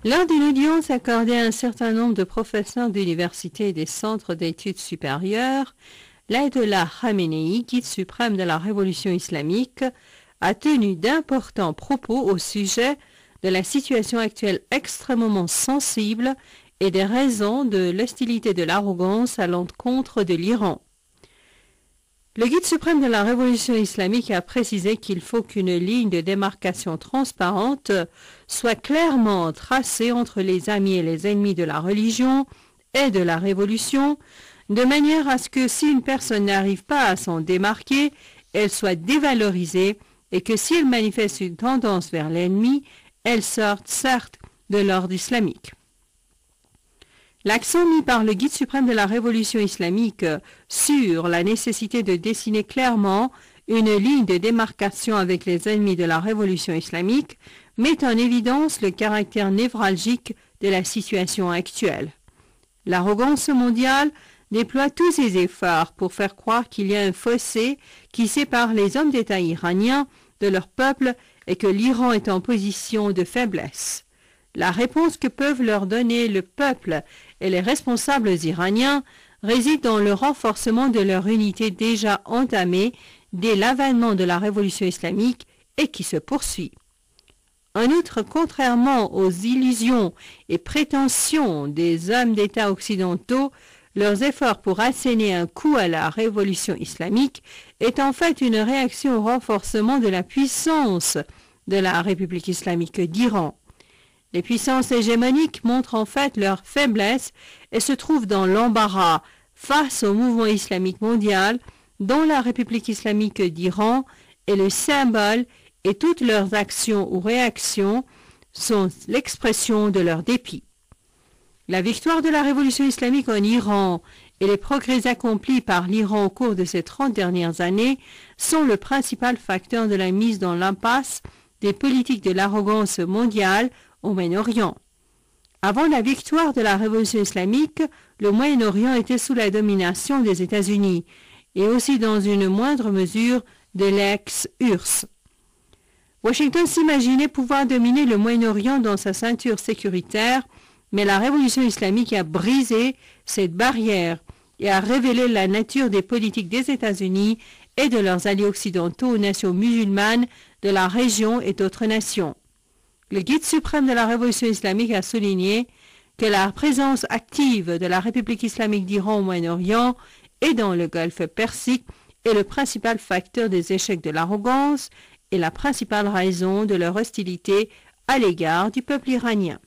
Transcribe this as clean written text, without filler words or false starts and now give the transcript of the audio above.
Lors d'une audience accordée à un certain nombre de professeurs d'universités et des centres d'études supérieures, l'Ayatollah Khamenei, guide suprême de la révolution islamique, a tenu d'importants propos au sujet de la situation actuelle extrêmement sensible et des raisons de l'hostilité et de l'arrogance à l'encontre de l'Iran. Le guide suprême de la révolution islamique a précisé qu'il faut qu'une ligne de démarcation transparente soit clairement tracée entre les amis et les ennemis de la religion et de la révolution, de manière à ce que si une personne n'arrive pas à s'en démarquer, elle soit dévalorisée et que si elle manifeste une tendance vers l'ennemi, elle sorte certes de l'ordre islamique. L'accent mis par le guide suprême de la révolution islamique sur la nécessité de dessiner clairement une ligne de démarcation avec les ennemis de la révolution islamique met en évidence le caractère névralgique de la situation actuelle. L'arrogance mondiale déploie tous ses efforts pour faire croire qu'il y a un fossé qui sépare les hommes d'État iraniens de leur peuple et que l'Iran est en position de faiblesse. La réponse que peuvent leur donner le peuple et les responsables iraniens réside dans le renforcement de leur unité déjà entamée dès l'avènement de la révolution islamique et qui se poursuit. En outre, contrairement aux illusions et prétentions des hommes d'État occidentaux, leurs efforts pour asséner un coup à la révolution islamique est en fait une réaction au renforcement de la puissance de la République islamique d'Iran. Les puissances hégémoniques montrent en fait leur faiblesse et se trouvent dans l'embarras face au mouvement islamique mondial dont la République islamique d'Iran est le symbole et toutes leurs actions ou réactions sont l'expression de leur dépit. La victoire de la révolution islamique en Iran et les progrès accomplis par l'Iran au cours de ces 30 dernières années sont le principal facteur de la mise dans l'impasse des politiques de l'arrogance mondiale au Moyen-Orient. Avant la victoire de la révolution islamique, le Moyen-Orient était sous la domination des États-Unis et aussi dans une moindre mesure de l'ex-URSS. Washington s'imaginait pouvoir dominer le Moyen-Orient dans sa ceinture sécuritaire, mais la révolution islamique a brisé cette barrière et a révélé la nature des politiques des États-Unis et de leurs alliés occidentaux aux nations musulmanes de la région et d'autres nations. Le guide suprême de la révolution islamique a souligné que la présence active de la République islamique d'Iran au Moyen-Orient et dans le Golfe Persique est le principal facteur des échecs de l'arrogance et la principale raison de leur hostilité à l'égard du peuple iranien.